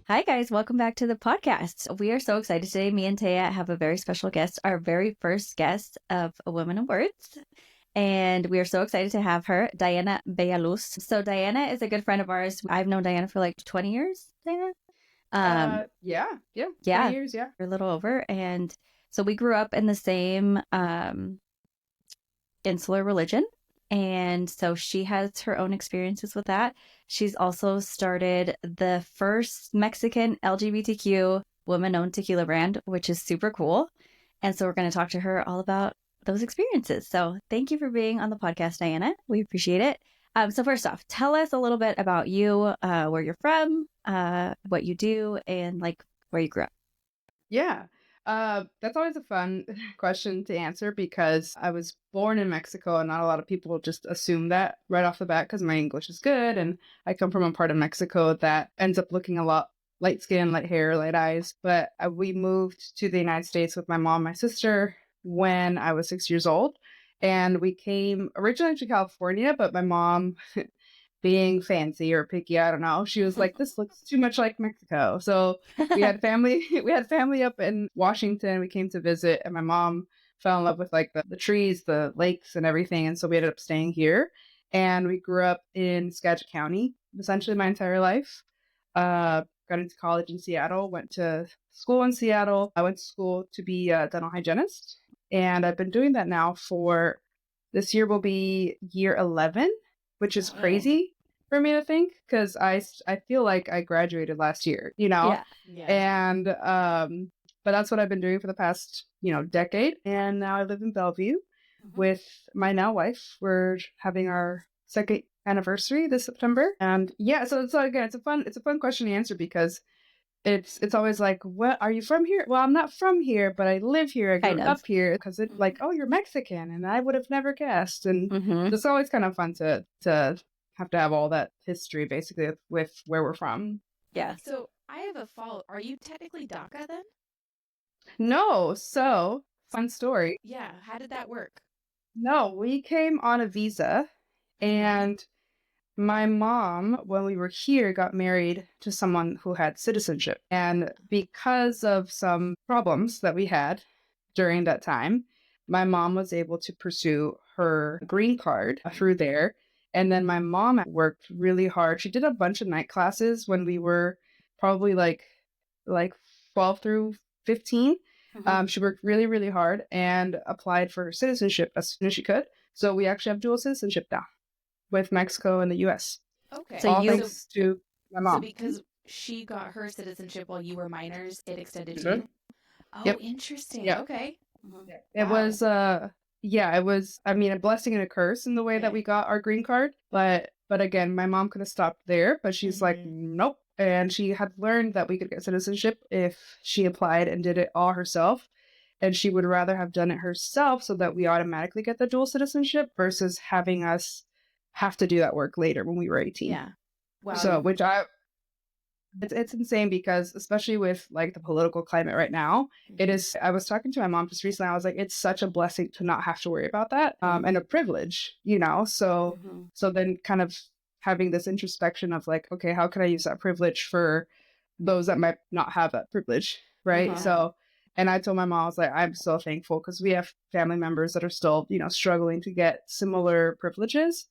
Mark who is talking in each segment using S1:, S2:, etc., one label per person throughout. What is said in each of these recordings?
S1: Hi, guys. Welcome back to the podcast. We are so excited today. Me and Taya have a very special guest, our very first guest of A Woman of Words. And we are so excited to have her, Diana Bellaluz. So Diana is a good friend of ours. I've known Diana for like 20 years, Diana.
S2: Yeah, 20
S1: Yeah,
S2: years, yeah.
S1: we're a little over. And so we grew up in the same insular religion. And so she has her own experiences with that. She's also started the first Mexican LGBTQ woman-owned tequila brand, which is super cool. And so we're going to talk to her all about those experiences. So thank you for being on the podcast, Diana. We appreciate it. So first off, tell us a little bit about you, where you're from, what you do, and like where you grew up.
S2: Yeah. That's always a fun question to answer because I was born in Mexico and not a lot of people just assume that right off the bat because my English is good and I come from a part of Mexico that ends up looking a lot light skin, light hair, light eyes. But we moved to the United States with my mom, my sister when I was 6 years old. And we came originally to California, but my mom being fancy or picky, I don't know. She was like, "This looks too much like Mexico." So we had family. We had family up in Washington. We came to visit, and my mom fell in love with like the trees, the lakes, and everything. And so we ended up staying here. And we grew up in Skagit County essentially my entire life. Got into college in Seattle. Went to school in Seattle. I went to school to be a dental hygienist, and I've been doing that now for this year will be year 11, which is crazy for me to think because I feel like I graduated last year,
S1: Yeah.
S2: and but that's what I've been doing for the past decade, and now I live in Bellevue with my now wife. We're having our second anniversary this September, and yeah, so again, it's a fun question to answer because it's always like, what are you from here? Well, I'm not from here, but I live here. I grew
S1: Kind of.
S2: up here because it's like, oh, you're Mexican, and I would have never guessed. And
S1: Mm-hmm.
S2: it's always kind of fun to have all that history basically with where we're from.
S1: Yeah.
S3: So I have a follow. Are you technically DACA then?
S2: No, so fun story.
S3: Yeah. How did that work?
S2: No, we came on a visa, and my mom, when we were here, got married to someone who had citizenship. And because of some problems that we had during that time, my mom was able to pursue her green card through there. And then my mom worked really hard. She did a bunch of night classes when we were probably like 12 through 15. She worked really, really hard and applied for citizenship as soon as she could. So we actually have dual citizenship now with Mexico and the U.S.
S3: Okay.
S1: So
S2: All
S1: you-
S2: thanks to my mom.
S3: So because she got her citizenship while you were minors, it extended to
S2: Mhm.
S3: you? Oh,
S2: Yep.
S3: interesting.
S2: Yep.
S3: Okay.
S2: It
S3: Wow.
S2: was it was, I mean, a blessing and a curse in the way that we got our green card. But again, my mom could have stopped there, but she's like, nope. And she had learned that we could get citizenship if she applied and did it all herself. And she would rather have done it herself so that we automatically get the dual citizenship versus having us have to do that work later when we were 18.
S3: Yeah. Wow.
S2: So, it's insane because especially with like the political climate right now, it is, I was talking to my mom just recently. I was like, it's such a blessing to not have to worry about that, and a privilege, so then kind of having this introspection of like, okay, how can I use that privilege for those that might not have that privilege, right?
S1: Uh-huh.
S2: So, and I told my mom, I was like, I'm so thankful because we have family members that are still struggling to get similar privileges,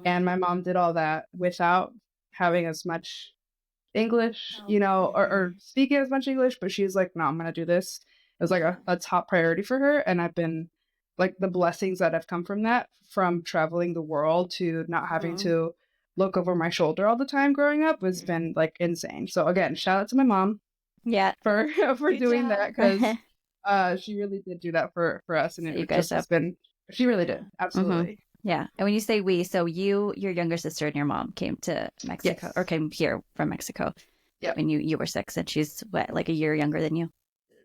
S2: and my mom did all that without having as much English, or speaking as much English, but she's like, no, I'm going to do this. It was like a top priority for her. And I've been like, the blessings that have come from that, from traveling the world to not having to look over my shoulder all the time growing up, has been like insane. So again, shout out to my mom
S1: Yeah.
S2: for
S3: Good
S2: doing
S3: job.
S2: that, because she really did do that for us. And
S1: So
S2: it
S1: you guys
S2: just has been, she really did. Absolutely.
S1: Yeah. And when you say we, so you, your younger sister and your mom came to Mexico,
S2: Yes.
S1: or came here from Mexico.
S2: Yep.
S1: When you were 6, and she's what, like a year younger than you?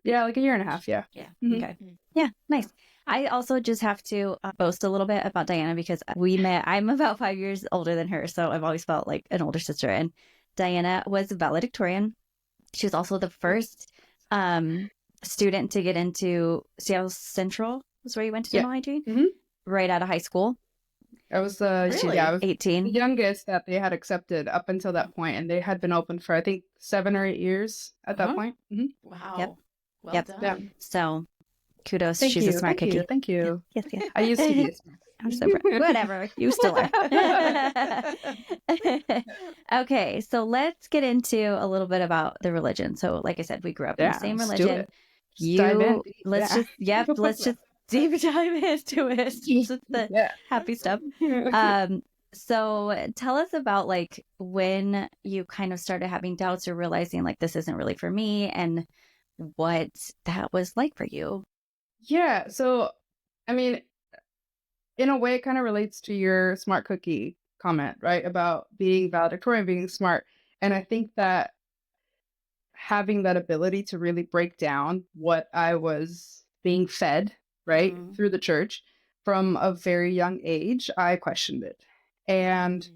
S2: Yeah, like a year and a half. Yeah.
S1: Yeah.
S2: Mhm.
S1: Okay. Yeah. Nice. I also just have to boast a little bit about Diana because we met, I'm about 5 years older than her. So I've always felt like an older sister. And Diana was a valedictorian. She was also the first student to get into Seattle Central, was where you went to dental hygiene, right out of high school.
S2: I was
S3: Really?
S2: yeah, I was the
S1: 18.
S2: youngest that they had accepted up until that point, and they had been open for I think 7 or 8 years at that
S3: Uh-huh.
S2: point.
S3: Wow. Well
S1: Yep.
S2: Yeah.
S3: done.
S1: So kudos.
S2: Thank
S1: She's a
S2: you,
S1: smart
S2: thank you,
S1: cookie.
S2: thank you.
S1: Yes, yes.
S2: I used to be a smart
S1: I'm so proud. Whatever. You still are. Okay, so let's get into a little bit about the religion. So, like I said, we grew up in the
S2: Yeah,
S1: same
S2: let's do
S1: religion.
S2: it. Just dive in.
S1: Let's
S2: Yeah.
S1: just, yep, let's just deep dive into it. Just the
S2: Yeah.
S1: happy stuff. So tell us about like when you kind of started having doubts or realizing like this isn't really for me and what that was like for you.
S2: Yeah. So, I mean, in a way, it kind of relates to your smart cookie comment, right? About being valedictorian, being smart. And I think that having that ability to really break down what I was being fed, right,
S3: Mhm.
S2: through the church from a very young age, I questioned it. And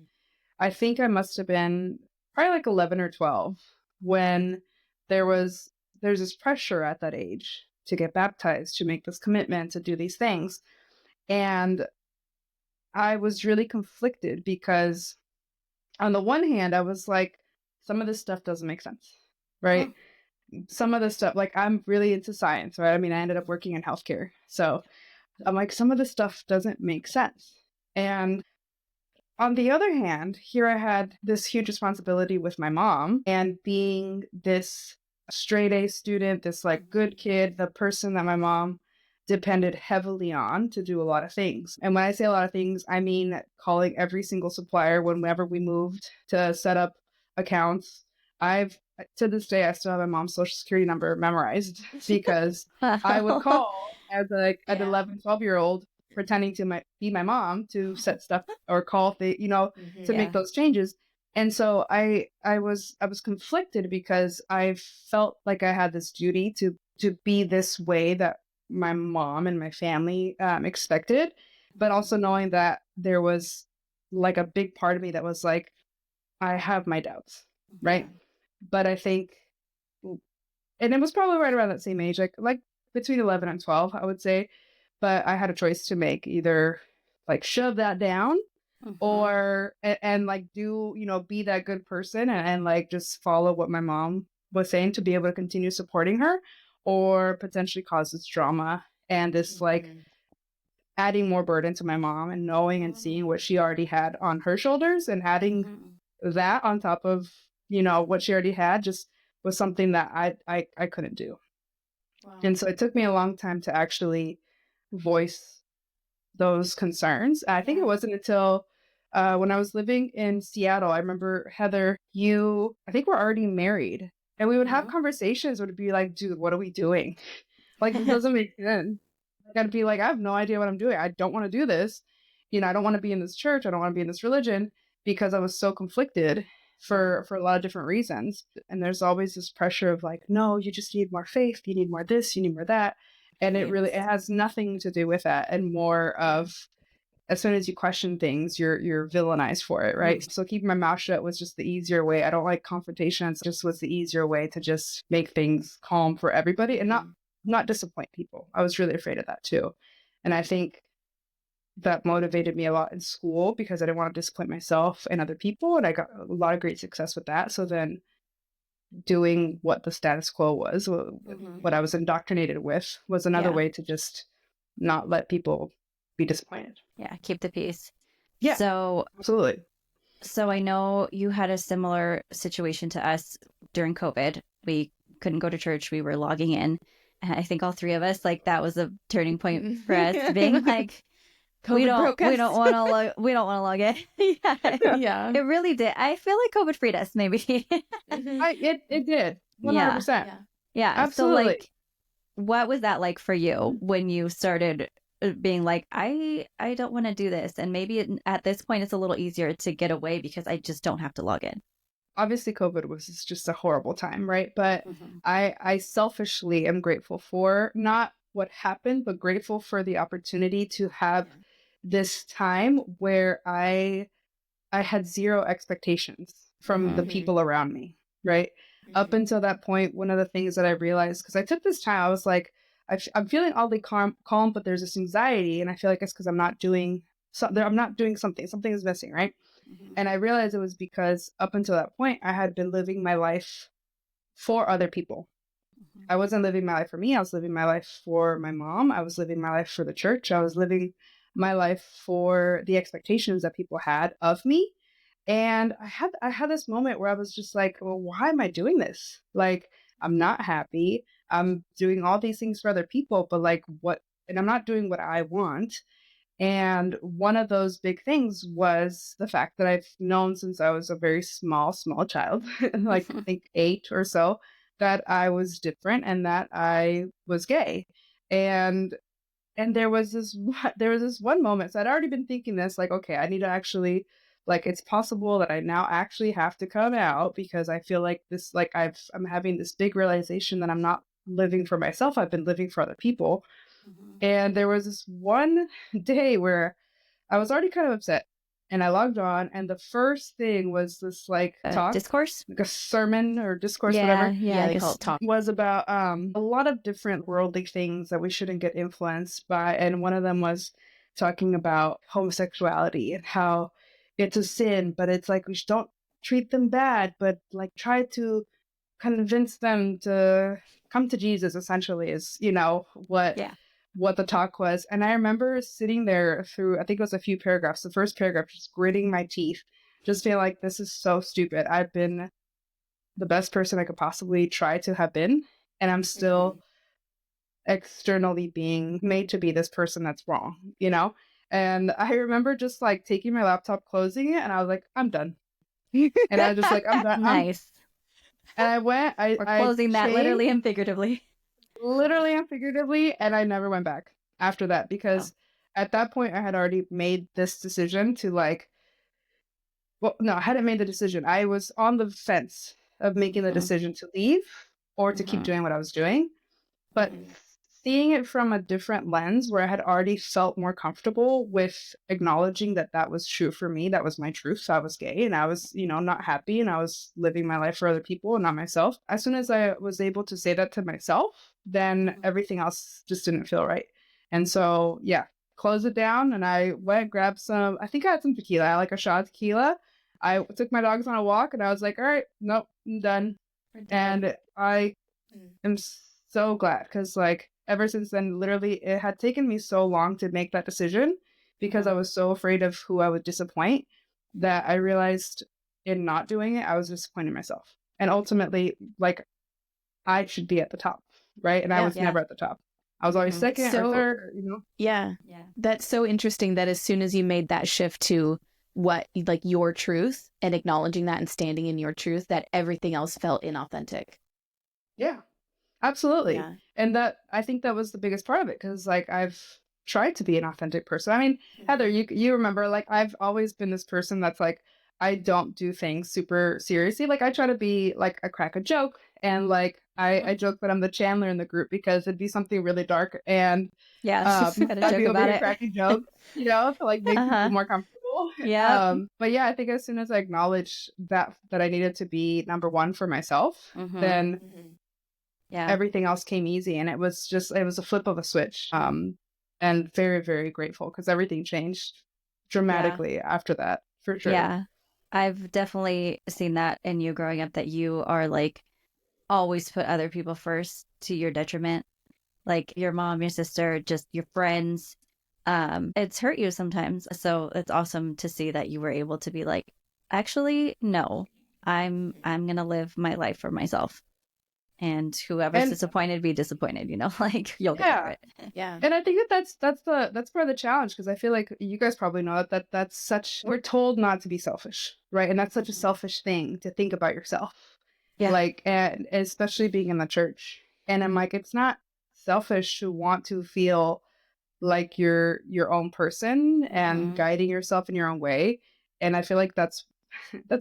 S2: I think I must have been probably like 11 or 12 when there's this pressure at that age to get baptized, to make this commitment, to do these things. And I was really conflicted because on the one hand, I was like, some of this stuff doesn't make sense, right? Some of the stuff, like I'm really into science, right? I mean, I ended up working in healthcare. So I'm like, some of the stuff doesn't make sense. And on the other hand, here I had this huge responsibility with my mom and being this straight A student, this like good kid, the person that my mom depended heavily on to do a lot of things. And when I say a lot of things, I mean calling every single supplier whenever we moved to set up accounts. I've to this day I still have my mom's social security number memorized because I would call as like an
S3: Yeah.
S2: 11, 12-year-old pretending to be my mom to set stuff or call the to
S1: Yeah.
S2: make those changes. And so I was conflicted because I felt like I had this duty to be this way that my mom and my family expected, but also knowing that there was like a big part of me that was like, I have my doubts, right? But I think, and it was probably right around that same age, like between 11 and 12, I would say. But I had a choice to make, either like shove that down or and like do be that good person and like just follow what my mom was saying to be able to continue supporting her, or potentially cause this drama and this like adding more burden to my mom and knowing and seeing what she already had on her shoulders and adding that on top of what she already had just was something that I couldn't do.
S3: Wow.
S2: And so it took me a long time to actually voice those concerns. I think it wasn't until when I was living in Seattle, I remember Heather, I think we're already married, and we would have conversations. Would be like, dude, what are we doing? Like, this doesn't make sense. Like, I'd be like, I have no idea what I'm doing. I don't want to do this. I don't want to be in this church. I don't want to be in this religion because I was so conflicted for a lot of different reasons. And there's always this pressure of like, no, you just need more faith. You need more this. You need more that. And it has nothing to do with that, and more of, as soon as you question things, you're villainized for it, right? So keeping my mouth shut was just the easier way. I don't like confrontations. It just was the easier way to just make things calm for everybody and not disappoint people. I was really afraid of that too. And I think that motivated me a lot in school because I didn't want to disappoint myself and other people. And I got a lot of great success with that. So then doing what the status quo was, what I was indoctrinated with, was another way to just not let people be disappointed.
S1: Yeah, keep the peace.
S2: Yeah,
S1: So
S2: absolutely.
S1: So I know you had a similar situation to us during COVID. We couldn't go to church. We were logging in. And I think all three of us, like that was a turning point for us, being like, we don't want to log in.
S3: Yeah.
S1: It really did. I feel like COVID freed us, maybe.
S2: It did 100%.
S1: Yeah.
S2: Absolutely.
S1: So like, what was that like for you when you started being like, I don't want to do this, and maybe at this point it's a little easier to get away because I just don't have to log in.
S2: Obviously, COVID was just a horrible time, right? But I selfishly am grateful for not what happened, but grateful for the opportunity to have this time where I had zero expectations from the people around me, right? Up until that point, one of the things that I realized, because I took this time, I was like, I'm feeling oddly calm, but there's this anxiety, and I feel like it's because I'm not doing I'm not doing something. Something is missing, right? And I realized it was because up until that point, I had been living my life for other people. I wasn't living my life for me. I was living my life for my mom. I was living my life for the church. I was living my life for the expectations that people had of me. And I had this moment where I was just like, well, why am I doing this? Like, I'm not happy. I'm doing all these things for other people, but like what, and I'm not doing what I want. And one of those big things was the fact that I've known since I was a very small child, like I think 8 or so, that I was different and that I was gay. And there was this one moment. So I'd already been thinking this, like, okay, I need to actually, like, it's possible that I now actually have to come out because I feel like this, like, I'm having this big realization that I'm not living for myself. I've been living for other people. And there was this one day where I was already kind of upset and I logged on and the first thing was this like talk,
S1: Discourse?
S2: like a sermon or discourse,
S1: Yeah,
S2: whatever,
S1: yeah, I
S3: they call
S1: guess.
S3: it talk.
S2: was about a lot of different worldly things that we shouldn't get influenced by. And one of them was talking about homosexuality and how it's a sin, but it's like don't treat them bad, but like try to convince them to come to Jesus, essentially, is,
S1: Yeah.
S2: what the talk was. And I remember sitting there through, I think it was a few paragraphs, the first paragraph, just gritting my teeth, just feeling like this is so stupid. I've been the best person I could possibly try to have been, and I'm still externally being made to be this person that's wrong. And I remember just like taking my laptop, closing it, and I was like, I'm done. And I was just like, I'm done.
S1: Nice.
S2: And I went,
S1: We're
S2: I
S1: closing that
S2: came,
S1: literally and figuratively.
S2: literally and figuratively, and I never went back after that because at that point I had already made this decision to like, well, no, I hadn't made the decision. I was on the fence of making the decision to leave or to keep doing what I was doing. But seeing it from a different lens where I had already felt more comfortable with acknowledging that that was true for me, that was my truth. So I was gay and I was, not happy and I was living my life for other people and not myself. As soon as I was able to say that to myself, then everything else just didn't feel right. And so, yeah, close it down. And I went, grabbed some, I think I had some tequila. I like a shot of tequila. I took my dogs on a walk and I was like, all right, nope, I'm done. And I am so glad because like ever since then, literally it had taken me so long to make that decision because I was so afraid of who I would disappoint that I realized in not doing it, I was disappointing myself. And ultimately, like I should be at the top, right? And I was never at the top. I was always second or third,
S3: Yeah. That's so interesting that as soon as you made that shift to what, like your truth and acknowledging that and standing in your truth, that everything else felt inauthentic.
S2: Yeah, absolutely.
S3: Yeah.
S2: And that, I think that was the biggest part of it because like I've tried to be an authentic person. I mean, Heather, you remember, like I've always been this person that's like, I don't do things super seriously. Like I try to be like, I crack a joke and like I joke that I'm the Chandler in the group because it'd be something really dark and
S1: Yeah, she's got a
S2: I'd
S1: joke
S2: be over
S1: about
S2: here
S1: it.
S2: cracking jokes, to like make people more comfortable.
S1: Yeah.
S2: But yeah, I think as soon as I acknowledged that I needed to be number one for myself, then
S1: Yeah.
S2: everything else came easy. And it was a flip of a switch. And very, very grateful because everything changed dramatically after that, for sure.
S1: Yeah. I've definitely seen that in you growing up, that you are like always put other people first to your detriment. Like your mom, your sister, just your friends. It's hurt you sometimes. So it's awesome to see that you were able to be like, actually, no, I'm gonna live my life for myself. And whoever's disappointed, be disappointed, like you'll get over it.
S3: Yeah.
S2: And I think that's part of the challenge because I feel like you guys probably know that's such, we're told not to be selfish, right? And that's such a selfish thing to think about yourself.
S1: Yeah.
S2: Like, and especially being in the church. And I'm like, it's not selfish to want to feel like you're your own person and guiding yourself in your own way. And I feel like that's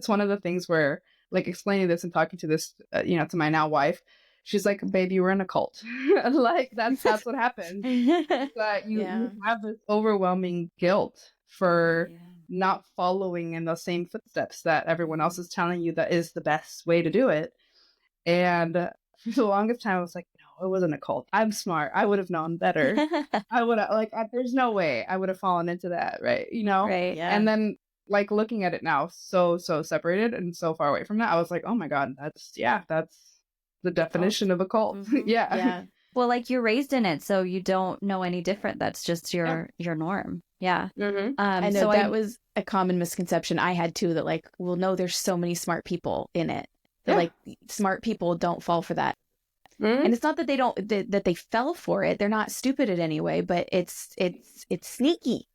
S2: one of the things where, like, explaining this and talking to this, to my now wife, she's like, "Babe, you were in a cult." Like that's what happened. That you have this overwhelming guilt for not following in the same footsteps that everyone else is telling you that is the best way to do it. And for the longest time, I was like, no, it wasn't a cult. I'm smart. I would have known better. I would have there's no way I would have fallen into that, right?
S1: Right.
S3: Yeah.
S2: And then like looking at it now, so separated and so far away from that, I was like, oh my God, that's the definition of a cult. Yeah.
S3: Yeah.
S1: Well, like you're raised in it, so you don't know any different. That's just your norm. Yeah.
S3: I know
S1: So
S3: that was a common misconception I had too, that like, well, no, there's so many smart people in it. That like smart people don't fall for that. And it's not that they don't that they fell for it. They're not stupid in any way, but it's sneaky.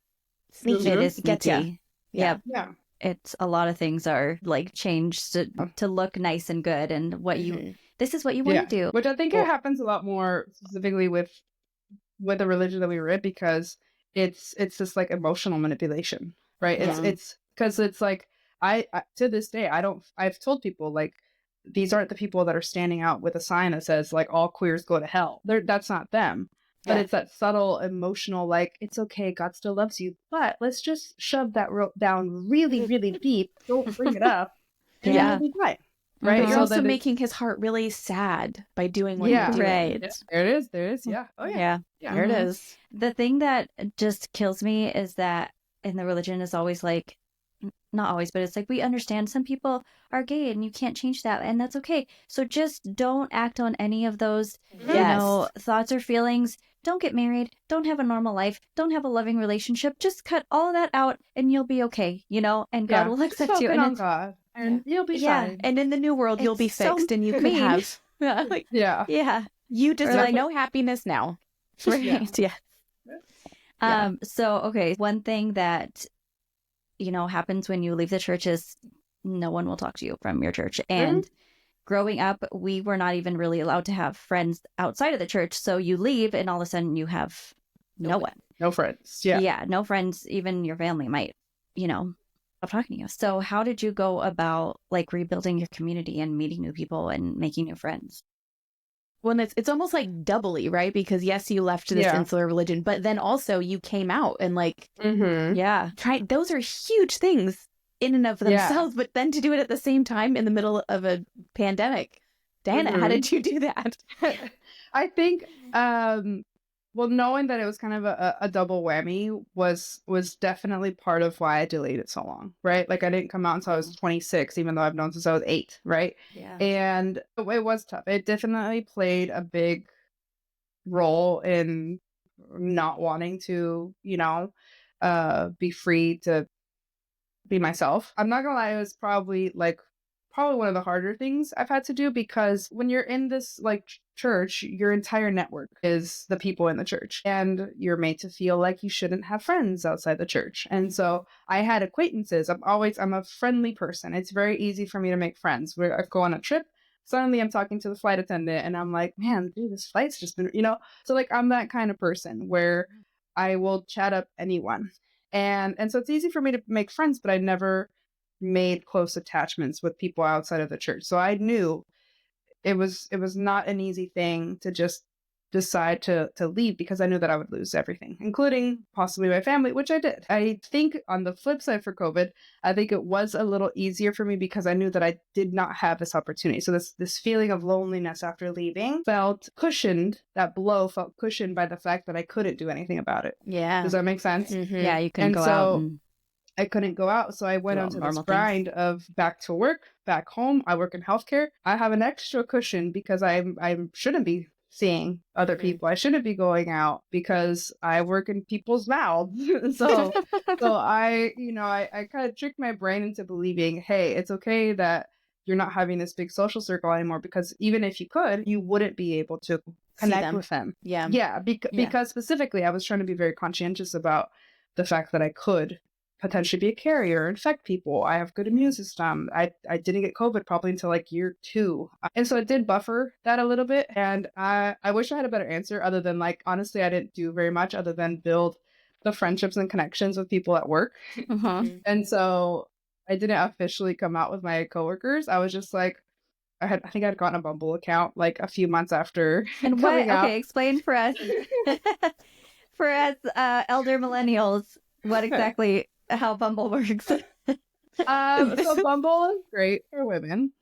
S3: Sneaky.
S1: It is
S3: It gets ya.
S1: sneaky. Yeah.
S2: Yeah.
S1: It's a lot of things are like changed to look nice and good, and what you this is what you want to do.
S2: Which I think it happens a lot more specifically with the religion that we were in, because it's just like emotional manipulation, right? It's because it's like I to this day I've told people like, these aren't the people that are standing out with a sign that says like all queers go to hell. That's not them. But it's that subtle emotional, like, it's okay, God still loves you, but let's just shove that down really, really deep. Don't bring it up. And then we'll be fine. Right.
S3: But you're
S2: So
S3: also
S2: that
S3: making his heart really sad by doing what you're doing.
S1: Right.
S2: There it is. Yeah. Oh yeah.
S3: There it is.
S1: The thing that just kills me is that in the religion is always like, not always, but it's like, we understand some people are gay and you can't change that, and that's okay. So just don't act on any of those, thoughts or feelings. Don't get married. Don't have a normal life. Don't have a loving relationship. Just cut all of that out and you'll be okay, and God will accept you.
S2: And God. And you'll be fine.
S3: And in the new world, you'll be fixed, and you can have. You deserve no happiness now.
S1: Right. So, okay. One thing that, happens when you leave the church is no one will talk to you from your church. And growing up, we were not even really allowed to have friends outside of the church. So you leave and all of a sudden you have no one.
S2: No friends. Yeah.
S1: Yeah. No friends. Even your family might, stop talking to you. So how did you go about like rebuilding your community and meeting new people and making new friends?
S3: Well, it's almost like doubly, right? Because yes, you left this insular religion, but then also you came out and like, those are huge things in and of themselves, but then to do it at the same time in the middle of a pandemic. Diana, how did you do that?
S2: I think, knowing that it was kind of a double whammy was definitely part of why I delayed it so long, right? Like I didn't come out until I was 26, even though I've known since I was 8, right?
S1: Yeah.
S2: And it was tough. It definitely played a big role in not wanting to, be free to be myself. I'm not gonna lie, it was probably one of the harder things I've had to do, because when you're in this like church, your entire network is the people in the church, and you're made to feel like you shouldn't have friends outside the church. And so I had acquaintances. I'm a friendly person. It's very easy for me to make friends. I go on a trip, suddenly I'm talking to the flight attendant and I'm like, man, dude, this flight's just been, so like I'm that kind of person where I will chat up anyone. And so it's easy for me to make friends, but I never made close attachments with people outside of the church. So I knew it was not an easy thing to just decide to leave, because I knew that I would lose everything, including possibly my family, which I did. I think on the flip side for COVID, I think it was a little easier for me because I knew that I did not have this opportunity. So this feeling of loneliness after leaving felt cushioned. That blow felt cushioned by the fact that I couldn't do anything about it.
S3: Yeah.
S2: Does that make sense?
S1: Mm-hmm. Yeah, you couldn't go out. And
S2: I couldn't go out. So I went onto this grind of back to work, back home. I work in healthcare. I have an extra cushion because I shouldn't be seeing other people. I shouldn't be going out because I work in people's mouths. so I kind of tricked my brain into believing, hey, it's okay that you're not having this big social circle anymore, because even if you could, you wouldn't be able to connect with them.
S3: Yeah.
S2: Yeah. Because specifically, I was trying to be very conscientious about the fact that I could potentially be a carrier, infect people. I have good immune system. I didn't get COVID probably until like year 2. And so it did buffer that a little bit. And I wish I had a better answer, other than like, honestly, I didn't do very much other than build the friendships and connections with people at work. And so I didn't officially come out with my coworkers. I was just like, I think I'd gotten a Bumble account like a few months after coming out.
S1: Okay, explain for us. For us elder millennials, what exactly how Bumble works.
S2: So Bumble is great for women,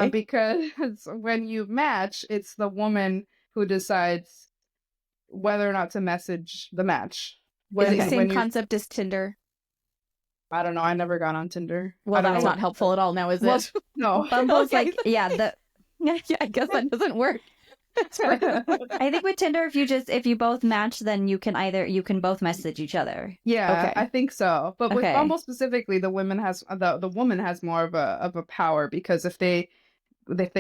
S2: because when you match, it's the woman who decides whether or not to message the match.
S3: Is it the same concept as Tinder?
S2: I don't know. I never got on Tinder.
S3: Well, that's not helpful at all now, is it?
S2: No.
S1: Bumble's like, yeah,
S3: I guess that doesn't work.
S1: I think with Tinder, if you both match, then you can both message each other.
S2: Yeah, I think so. But with Bumble specifically, the woman has more of a power, because if they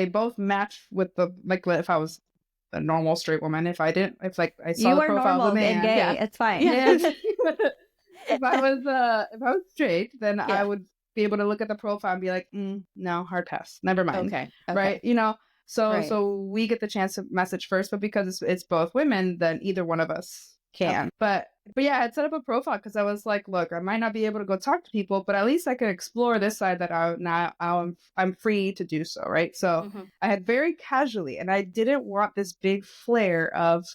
S2: both match with if I was a normal straight woman, if I saw the profile of the man,
S1: gay, it's fine.
S2: Yeah. If I was straight, then I would be able to look at the profile and be like, no, hard pass, never mind.
S3: Okay.
S2: Right? So we get the chance to message first, but because it's both women, then either one of us can. Okay. But yeah, I had set up a profile because I was like, look, I might not be able to go talk to people, but at least I could explore this side that I'm free to do so, right? So I had very casually, and I didn't want this big flare of,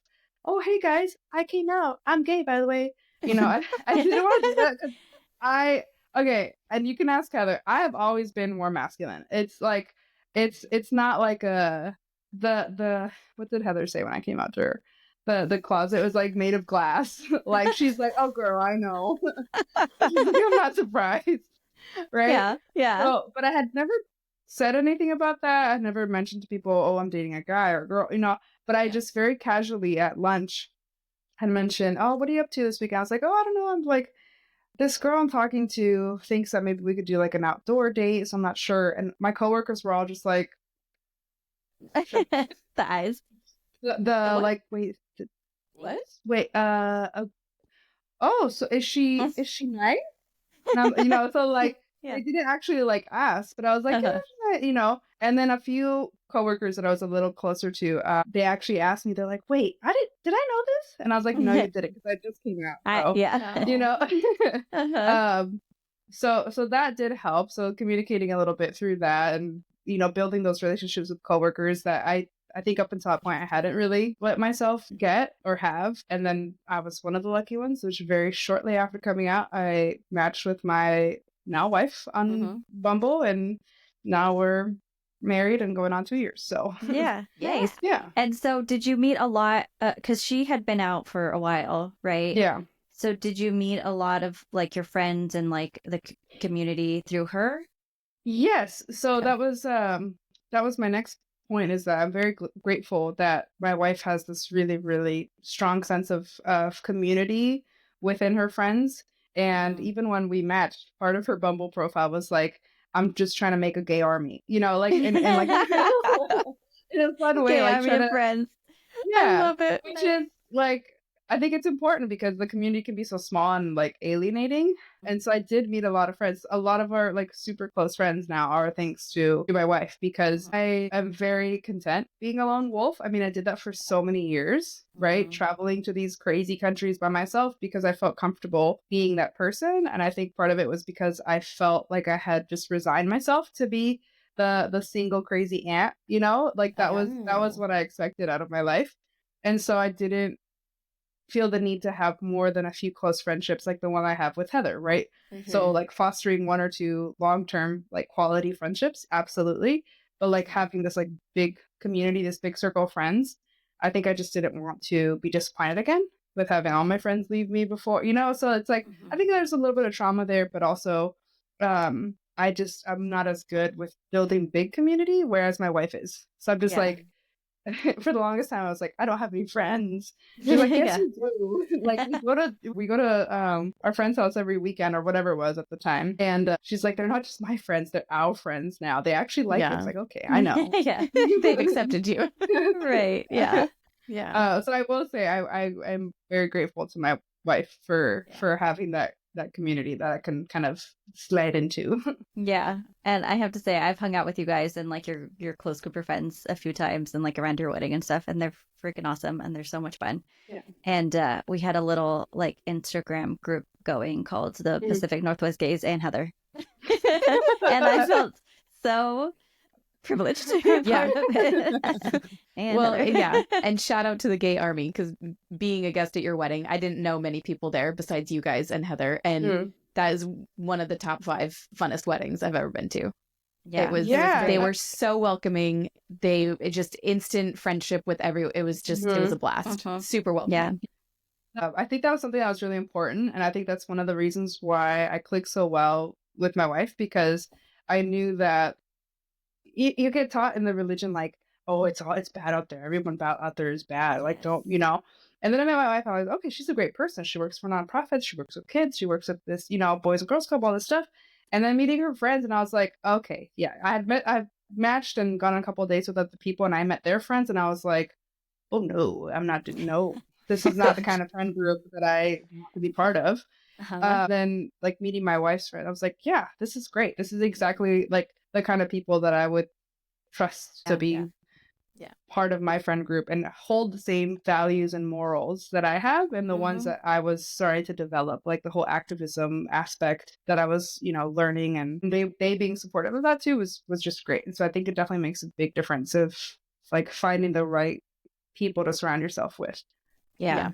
S2: oh, hey guys, I came out, I'm gay, by the way. I didn't want to do that because okay, and you can ask Heather, I have always been more masculine. It's like, it's not like the what did Heather say when I came out to her? The closet was like made of glass. Like, she's like, oh girl, I know. She's like, I'm not surprised. Right?
S1: Yeah.
S2: So, but I had never said anything about that. I never mentioned to people, oh, I'm dating a guy or a girl, but I just very casually at lunch had mentioned, oh, what are you up to this weekend? I was like, oh, I don't know. I'm like, this girl I'm talking to thinks that maybe we could do like an outdoor date, so I'm not sure. And my coworkers were all just like,
S1: the eyes.
S2: The like, wait,
S3: what?
S2: Wait, oh, so is she nice? And I'm, so like, I didn't actually like ask, but I was like, and then a few coworkers that I was a little closer to, they actually asked me, they're like, wait, did I know this? And I was like, no, you didn't, because I just came out. So, so that did help. So communicating a little bit through that, and, building those relationships with coworkers that I think up until that point I hadn't really let myself get or have. And then I was one of the lucky ones, which very shortly after coming out, I matched with my now wife on Bumble, and now we're married and going on 2 years. So
S1: nice.
S2: Yeah.
S1: And so did you meet a lot, because she had been out for a while, right?
S2: Yeah.
S1: So did you meet a lot of like your friends and like the community through her?
S2: Yes. So that was my next point, is that I'm very grateful that my wife has this really, really strong sense of community within her friends. And even when we matched, part of her Bumble profile was like, I'm just trying to make a gay army, like, and like in a fun way,
S1: gay
S2: like
S1: army of friends.
S2: Yeah,
S3: I love it.
S2: Which is like, I think it's important because the community can be so small and like alienating. And so I did meet a lot of friends. A lot of our like super close friends now are thanks to my wife, because I am very content being a lone wolf. I mean, I did that for so many years, right? Traveling to these crazy countries by myself because I felt comfortable being that person. And I think part of it was because I felt like I had just resigned myself to be the single crazy aunt, like that was what I expected out of my life. And so I didn't feel the need to have more than a few close friendships like the one I have with Heather, right? So like fostering one or two long-term like quality friendships, absolutely. But like having this like big community, this big circle of friends, I think I just didn't want to be disappointed again with having all my friends leave me before, so it's like, I think there's a little bit of trauma there, but also I'm not as good with building big community, whereas my wife is. So I'm just like, for the longest time, I was like, I don't have any friends. She's like, yes, you do. Like, we go to our friend's house every weekend or whatever it was at the time. And she's like, they're not just my friends, they're our friends now. They actually like it. It's like, okay, I know.
S3: They've accepted you.
S1: Right. Yeah.
S2: So I will say I'm very grateful to my wife for having that community that I can kind of slide into.
S1: Yeah. And I have to say, I've hung out with you guys and like your close group of friends a few times and like around your wedding and stuff, and they're freaking awesome and they're so much fun.
S2: Yeah.
S1: And we had a little like Instagram group going called the Pacific Northwest Gays and Heather. And I felt so privileged to be a part of it.
S3: And shout out to the gay army, because being a guest at your wedding, I didn't know many people there besides you guys and Heather, and that is one of the top 5 funnest weddings I've ever been to.
S1: Yeah.
S3: They were so welcoming. It just instant friendship with it was a blast. Super welcoming.
S2: I think that was something that was really important. And I think that's one of the reasons why I clicked so well with my wife, because I knew that you get taught in the religion, like, oh, it's bad out there. Everyone out there is bad. Like, don't, And then I met my wife. I was like, okay, she's a great person. She works for nonprofits. She works with kids. She works with this, Boys and Girls Club, all this stuff. And then meeting her friends, and I was like, okay, yeah. I've matched and gone on a couple of dates with other people, and I met their friends, and I was like, oh no, I'm not. No, this is not the kind of friend group that I want to be part of. Then, like, meeting my wife's friend, I was like, yeah, this is great. This is exactly like the kind of people that I would trust to be part of my friend group and hold the same values and morals that I have, and the ones that I was starting to develop, like the whole activism aspect that I was, learning, and they being supportive of that too was just great. And so I think it definitely makes a big difference of like finding the right people to surround yourself with.
S1: Yeah.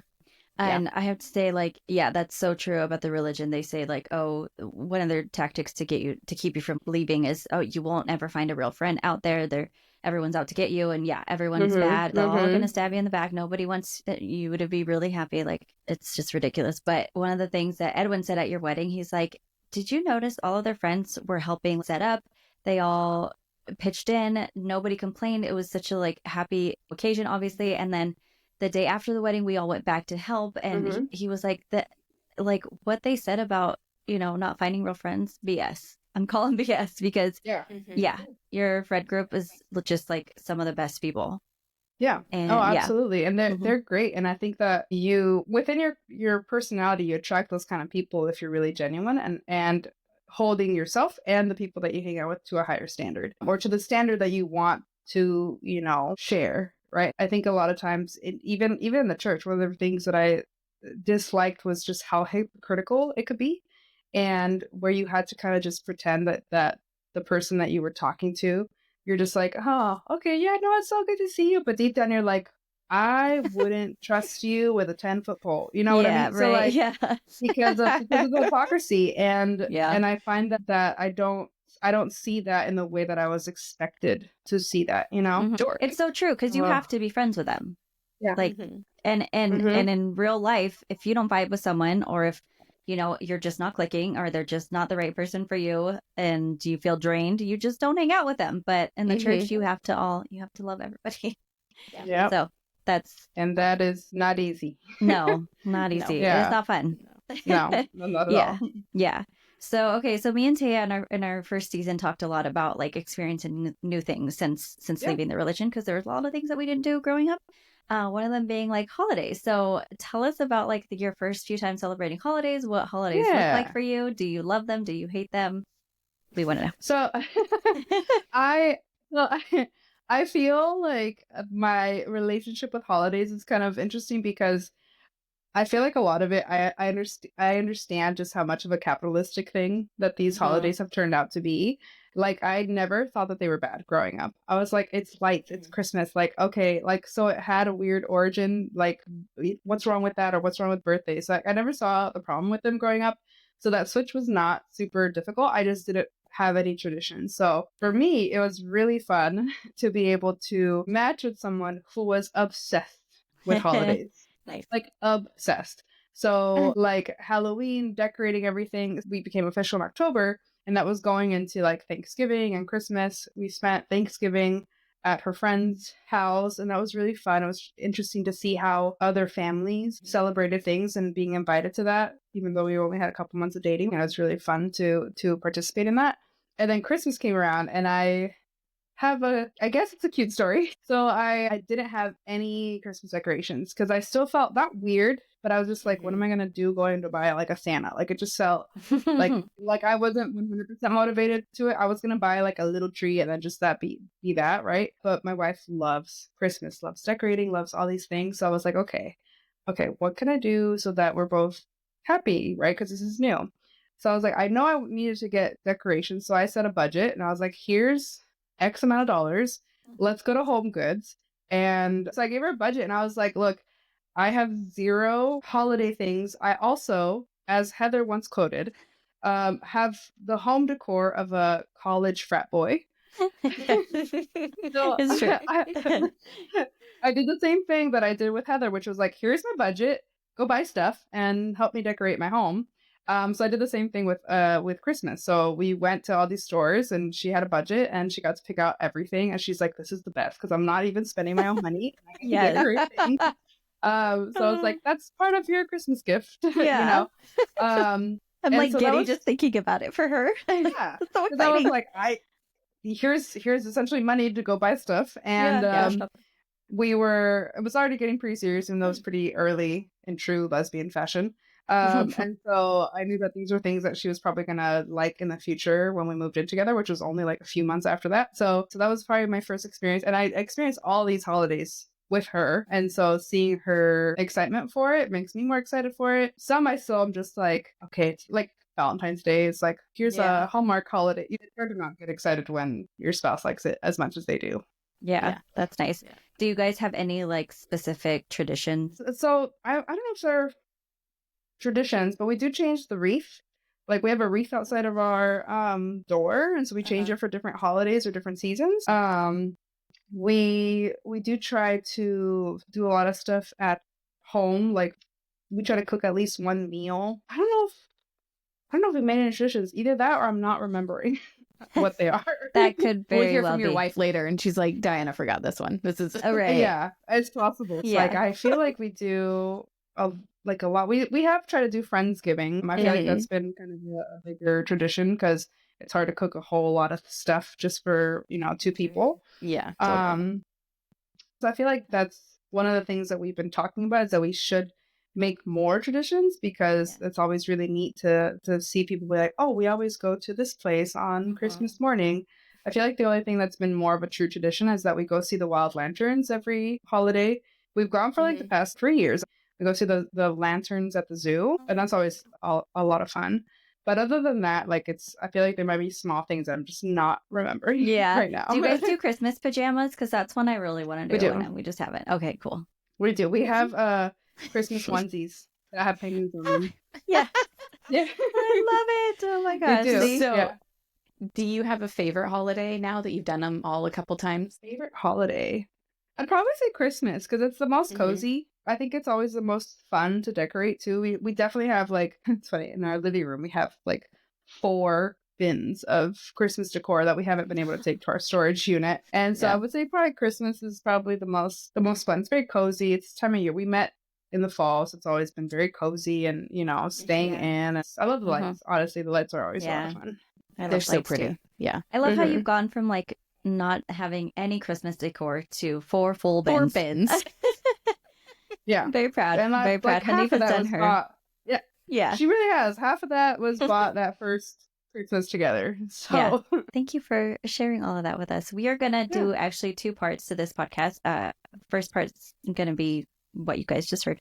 S1: And I have to say, like, yeah, that's so true about the religion. They say, like, oh, one of their tactics to keep you from leaving is, oh, you won't ever find a real friend out there. Everyone's out to get you. And yeah, everyone's bad. They're all going to stab you in the back. Nobody wants you to be really happy. Like, it's just ridiculous. But one of the things that Edwin said at your wedding, he's like, did you notice all of their friends were helping set up? They all pitched in. Nobody complained. It was such a like happy occasion, obviously. And then the day after the wedding, we all went back to help, and he was like, like what they said about, not finding real friends, BS. I'm calling BS because your friend group is just like some of the best people.
S2: Yeah. And, absolutely. And they're great. And I think that within your personality, you attract those kind of people if you're really genuine and holding yourself and the people that you hang out with to a higher standard, or to the standard that you want to, share. Right. I think a lot of times, even in the church, one of the things that I disliked was just how hypocritical it could be, and where you had to kind of just pretend that the person that you were talking to, you're just like, oh, okay, yeah, no, it's so good to see you. But deep down, you're like, I wouldn't trust you with a 10-foot pole. You know what I mean?
S1: Right.
S2: So like, because of the hypocrisy, and I find that I don't see that in the way that I was expected to see that,
S1: Sure. It's so true, because you have to be friends with them.
S2: Yeah.
S1: Like, and in real life, if you don't vibe with someone, or if, you're just not clicking, or they're just not the right person for you, and you feel drained, you just don't hang out with them. But in the church, you have to love everybody.
S2: Yeah.
S1: So
S2: and that is not easy.
S1: No, not easy. No. It's not fun.
S2: No, not at all.
S1: Yeah. So me and Taya in our first season talked a lot about like experiencing new things since leaving the religion, because there was a lot of things that we didn't do growing up. One of them being like holidays. So tell us about like your first few times celebrating holidays. What holidays look like for you? Do you love them? Do you hate them? We want to know.
S2: So I feel like my relationship with holidays is kind of interesting, because I feel like a lot of it, I understand just how much of a capitalistic thing that these holidays have turned out to be. Like, I never thought that they were bad growing up. I was like, it's lights, it's Christmas. Like, okay, like, so it had a weird origin. Like, what's wrong with that? Or what's wrong with birthdays? Like, I never saw the problem with them growing up. So that switch was not super difficult. I just didn't have any tradition. So for me, it was really fun to be able to match with someone who was obsessed with holidays.
S1: Nice.
S2: Like, obsessed. So like Halloween, decorating everything, we became official in October, and that was going into like Thanksgiving and Christmas. We spent Thanksgiving at her friend's house, and that was really fun. It was interesting to see how other families celebrated things and being invited to that, even though we only had a couple months of dating. And it was really fun to participate in that. And then Christmas came around, and I guess it's a cute story. So I didn't have any Christmas decorations, because I still felt not weird, but I was just like, what am I going to do going to buy like a Santa? Like, it just felt like I wasn't 100% motivated to it. I was going to buy like a little tree and then just be that, right? But my wife loves Christmas, loves decorating, loves all these things. So I was like, okay, what can I do so that we're both happy, right? Because this is new. So I was like, I know I needed to get decorations. So I set a budget, and I was like, here's X amount of dollars. Let's go to Home Goods. And so I gave her a budget, and I was like, look, I have 0 holiday things. I also, as Heather once quoted, have the home decor of a college frat boy. So
S3: It's true.
S2: I did the same thing that I did with Heather, which was like, here's my budget, go buy stuff and help me decorate my home. So I did the same thing with Christmas. So we went to all these stores and she had a budget and she got to pick out everything. And she's like, this is the best because I'm not even spending my own money.
S3: Yeah.
S2: So I was like, that's part of your Christmas gift,
S3: Yeah.
S2: I'm
S3: like giddy just thinking about it for her.
S2: Yeah.
S3: So
S2: I was like, here's essentially money to go buy stuff. And it was already getting pretty serious, and that was pretty early in true lesbian fashion. And so I knew that these were things that she was probably gonna like in the future when we moved in together, which was only like a few months after that. So that was probably my first experience, and I experienced all these holidays with her, and so seeing her excitement for it makes me more excited for it. Some I still am just like, okay, it's like Valentine's Day is like, here's a Hallmark holiday. It's hard to not get excited when your spouse likes it as much as they do.
S1: Yeah, that's nice. Yeah. Do you guys have any like specific traditions?
S2: So I don't know if they're traditions, but we do change the wreath. Like we have a wreath outside of our door, and so we change it for different holidays or different seasons. We do try to do a lot of stuff at home. Like we try to cook at least one meal. I don't know if we made any traditions. Either that or I'm not remembering what they are.
S1: That could very
S3: we'll hear
S1: well
S3: from your
S1: be.
S3: wife later, and she's like, Diana forgot this one. This is
S1: right.
S2: Yeah, it's possible. It's like I feel like we do a lot. We have tried to do Friendsgiving. I feel like that's been kind of a bigger tradition because it's hard to cook a whole lot of stuff just for, two people.
S3: Yeah. Totally.
S2: So I feel like that's one of the things that we've been talking about is that we should make more traditions because it's always really neat to see people be like, oh, we always go to this place on Christmas morning. I feel like the only thing that's been more of a true tradition is that we go see the wild lanterns every holiday. We've gone for like the past 3 years. We go see the lanterns at the zoo, and that's always a lot of fun. But other than that, like I feel like there might be small things that I'm just not remembering right now.
S1: Do you guys do Christmas pajamas? Because that's one I really want to do. And we just haven't. Okay, cool.
S2: We do. We have Christmas onesies that have penguins on them.
S1: Yeah.
S2: Yeah.
S1: I love it. Oh my gosh.
S2: We do.
S3: So, do you have a favorite holiday now that you've done them all a couple times?
S2: Favorite holiday? I'd probably say Christmas because it's the most cozy. I think it's always the most fun to decorate too. We definitely have like, it's funny, in our living room we have like 4 bins of Christmas decor that we haven't been able to take to our storage unit. And so I would say probably Christmas is probably the most fun. It's very cozy. It's the time of year. We met in the fall, so it's always been very cozy and, staying in. I love the lights. Honestly, the lights are always a lot of fun.
S3: They're so pretty. Too. Yeah.
S1: I love how you've gone from like not having any Christmas decor to 4 full bins.
S3: 4 bins.
S2: Yeah.
S1: I'm very proud.
S2: And
S1: very proud. Honey has done her.
S2: Yeah. She really has. Half of that was bought that first Christmas together. So
S1: thank you for sharing all of that with us. We are going to do actually 2 parts to this podcast. First part's going to be what you guys just heard.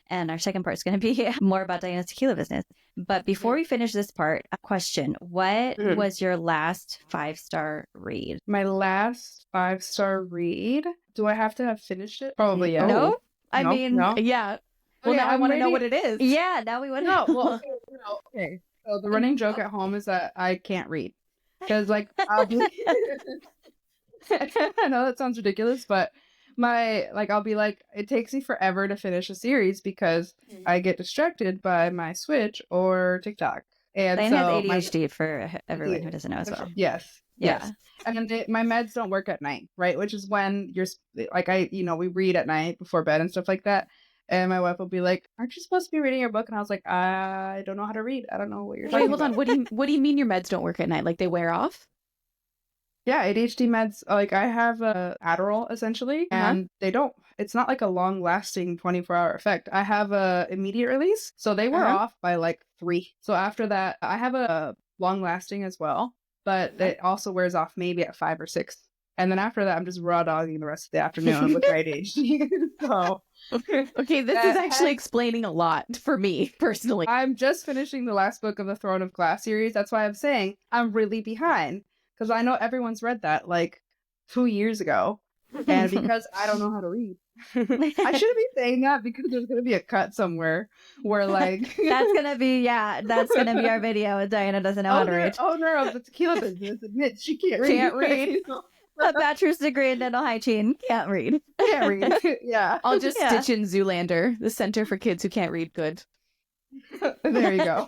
S1: And our second part is going to be more about Diana's tequila business. But before we finish this part, a question. What was your last 5-star read?
S2: My last 5-star read? Do I have to have finished it? Probably, yeah.
S1: No? I mean,
S3: yeah. Well, now I want to know what it is.
S1: Yeah, now we want to
S2: know. Well, okay. So the running joke at home is that I can't read. Because, like, I'll be... I know that sounds ridiculous, but I'll be like, it takes me forever to finish a series because I get distracted by my Switch or TikTok. And
S1: Diane has ADHD for everyone who doesn't know as well.
S2: Yes. And my meds don't work at night, right? Which is when you're like, we read at night before bed and stuff like that. And my wife will be like, aren't you supposed to be reading your book? And I was like, I don't know how to read. I don't know what you're talking about.
S3: Hold on. What do you mean your meds don't work at night? Like they wear off?
S2: Yeah, ADHD meds, like I have a Adderall essentially, and it's not like a long lasting 24-hour effect. I have a immediate release. So they wear off by like 3. So after that, I have a long lasting as well, but it also wears off maybe at 5 or 6. And then after that, I'm just raw dogging the rest of the afternoon with my ADHD. So,
S3: okay, this is actually explaining a lot for me personally.
S2: I'm just finishing the last book of the Throne of Glass series. That's why I'm saying I'm really behind because I know everyone's read that like 2 years ago. And because I don't know how to read, I shouldn't be saying that because there's going to be a cut somewhere where like...
S1: that's going to be our video. And Diana doesn't know how to read.
S2: Owner of the tequila business admits she can't read.
S1: Can't read. A bachelor's degree in dental hygiene. Can't read.
S2: Can't read. Yeah.
S3: I'll just stitch in Zoolander, the Center for Kids Who Can't Read. Good.
S2: There you go.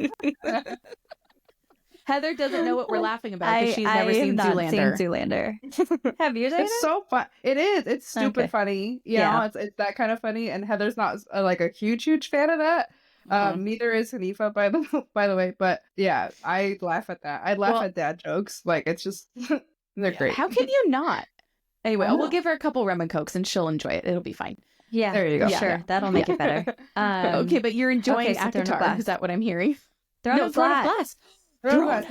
S3: Heather doesn't know what we're laughing about because she's never seen Zoolander.
S1: Seen Zoolander. Have you, Diana?
S2: It's so fun. It is. It's stupid funny. You know, it's that kind of funny. And Heather's not like a huge fan of that. Neither is Hanifa, by the way. But yeah, I laugh at that. I laugh at dad jokes. Like, it's just they're great.
S3: How can you not? Anyway, we'll give her a couple rum and cokes and she'll enjoy it. It'll be fine.
S1: Yeah,
S2: there you go.
S1: Sure,
S2: Yeah.
S1: That'll make it better.
S3: Okay, but you're enjoying ACOTAR. Is that what I'm hearing?
S1: Throne of Glass.
S2: I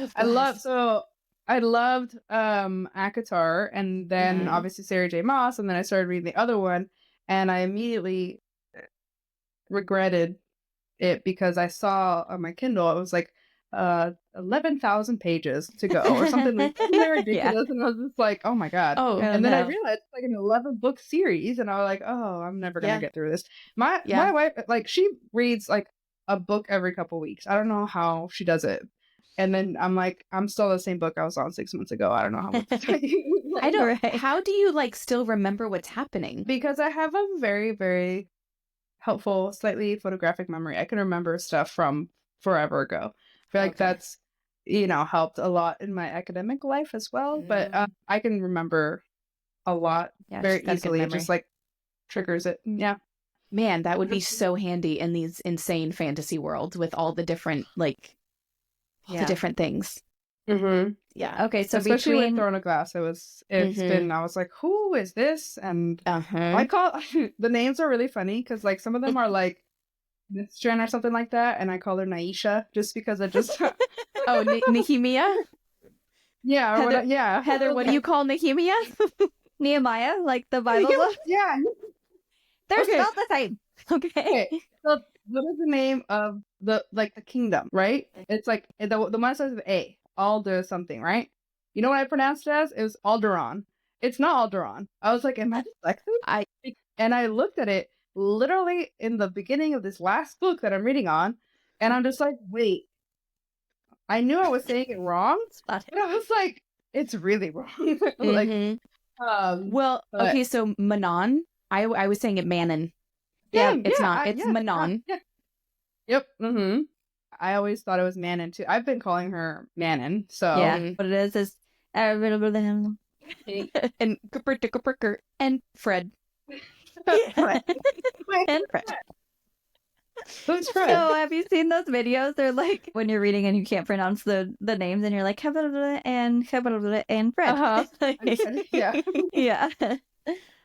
S2: loved ACOTAR, and then obviously Sarah J. Maas, and then I started reading the other one, and I immediately regretted it because I saw on my Kindle it was like 11,000 pages to go or something like ridiculous, and I was just like, oh my god. And then I realized it's like an 11-book series, and I was like, oh, I'm never gonna get through this. My wife, like, she reads like a book every couple weeks. I don't know how she does it. And then I'm like, I'm still the same book I was on 6 months ago. I don't know how.
S3: I don't. Right. How do you like still remember what's happening?
S2: Because I have a very, very helpful, slightly photographic memory. I can remember stuff from forever ago. I feel like that's, helped a lot in my academic life as well. But I can remember a lot very easily. It just like triggers it. Yeah.
S3: Man, that would be so handy in these insane fantasy worlds with all the different the different things.
S1: Yeah. Okay. So
S2: especially with Throne of Glass, it's been, I was like, who is this? And I call the names are really funny because like some of them are like Mistress or something like that, and I call her Naisha just because I just
S3: Nehemiah.
S2: Yeah.
S3: Heather, Heather, what do you call Nehemiah?
S1: Nehemiah, like the Bible book.
S2: Yeah.
S1: They're spelled the same.
S2: Okay. So what is the name of the kingdom, right? It's like the one that starts with A. Alder something, right? You know what I pronounced it as? It was Alderon. It's not Alderon. I was like, am I dyslexic? And I looked at it literally in the beginning of this last book that I'm reading on, and I'm just like, wait. I knew I was saying it wrong, but I was like, it's really wrong.
S3: Okay, so Manon. I was saying it Manon. Yeah, it's not. It's Manon.
S2: Yeah. Yep. I always thought it was Manon too. I've been calling her Manon. So
S1: what it is and Fred. And Fred.
S2: Who's Fred?
S1: So have you seen those videos? They're like when you're reading and you can't pronounce the names, and you're like and Fred.
S2: Yeah.
S1: Yeah.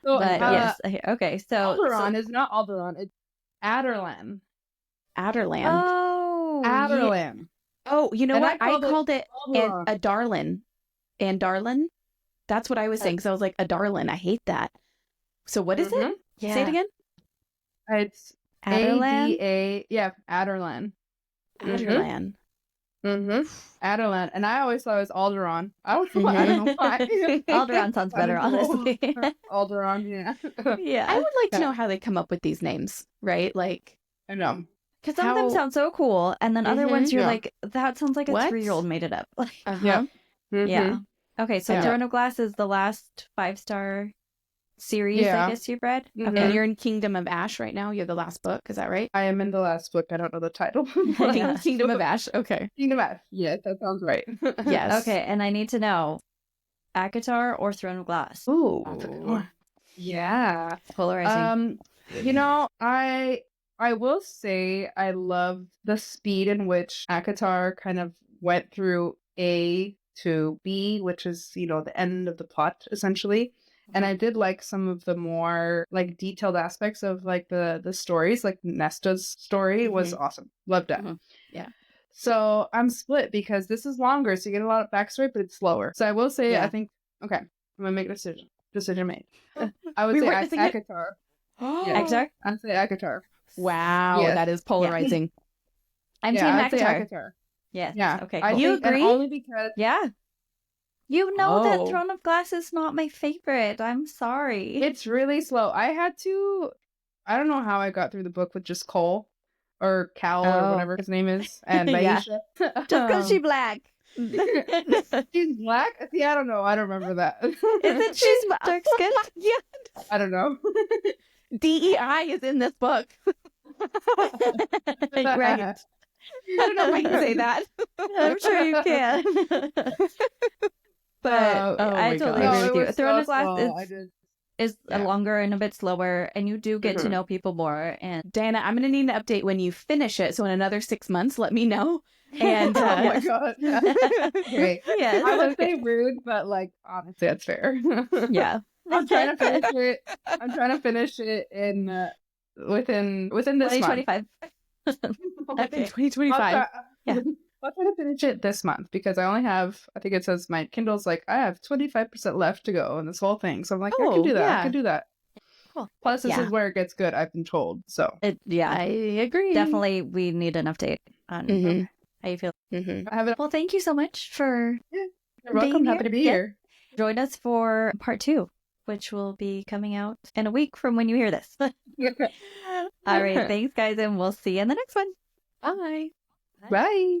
S2: So,
S1: yes. Okay. So
S2: Alderon is not Alderon. It's Adarlan.
S3: Oh.
S2: Adarlan.
S3: Yeah. Oh, you know what? I called it a darlin. And darlin. That's what I was saying. Because I was like, a darlin. I hate that. So what is it? Yeah. Say it again.
S2: It's
S1: Adarlan.
S2: Adarlan.
S3: Adarlan.
S2: Adarlan. And I always thought it was Alderon. I don't know why.
S1: Alderon sounds better, honestly.
S2: Alderon, yeah.
S1: Yeah.
S3: I would like to know how they come up with these names, right? Like,
S2: I know.
S1: Because some of them sound so cool, and then other ones you're like, that sounds like a 3-year-old made it up.
S2: Yeah.
S1: Yeah. Okay, so Throne of Glass is the last 5-star series, I guess you've read.
S3: Okay. And you're in Kingdom of Ash right now. You're the last book. Is that right?
S2: I am in the last book. I don't know the title.
S3: Kingdom of Ash. Okay.
S2: Kingdom of Ash. Yes, that sounds right.
S3: Yes.
S1: Okay, and I need to know, ACOTAR or Throne of Glass?
S2: Ooh. Yeah.
S1: Polarizing.
S2: I will say I love the speed in which ACOTAR kind of went through A to B, which is, the end of the plot, essentially. And I did like some of the more like detailed aspects of like the stories, like Nesta's story was awesome. Loved it.
S3: Yeah.
S2: So I'm split because this is longer, so you get a lot of backstory, but it's slower. So I will say, I think, okay, I'm gonna make a decision. Decision made. I would say ACOTAR.
S1: ACOTAR?
S2: I'd say ACOTAR.
S3: Wow, that is polarizing.
S1: I'm team ACOTAR.
S2: ACOTAR.
S1: Yes.
S2: Yeah.
S1: Okay.
S2: Cool.
S1: You agree?
S2: Only because
S1: You know that Throne of Glass is not my favorite. I'm sorry.
S2: It's really slow. I don't know how I got through the book with just Cole or Cal or whatever his name is, and Maisha.
S3: Just because she's black.
S2: She's black? See, I don't know. I don't remember that.
S1: Isn't she dark skinned?
S3: Yeah.
S2: I don't know.
S3: DEI is in this book. Right. I don't know if I can say that.
S1: I'm sure you can. But I totally agree with you. Throne of Glass is longer and a bit slower, and you do get to know people more. And
S3: Diana, I'm going to need an update when you finish it. So in another 6 months, let me know. And
S2: oh my god. Great.
S1: Yes.
S2: I would say rude, but like honestly, that's fair.
S1: Yeah.
S2: I'm trying to finish it in within this
S1: 2025.
S3: Okay. 2025.
S2: Yeah. I'll try to finish it this month because I only have, I think it says my Kindle's like, I have 25% left to go in this whole thing. So I'm like, I can do that. Yeah. I can do that. Cool. Plus, this is where it gets good, I've been told. So,
S1: I agree. Definitely, we need an update on how you feel. Well, thank you so much for
S2: You're welcome. Happy to be here.
S1: Join us for part 2, which will be coming out in a week from when you hear this. All right. Thanks, guys. And we'll see you in the next one.
S3: Bye.
S2: Bye.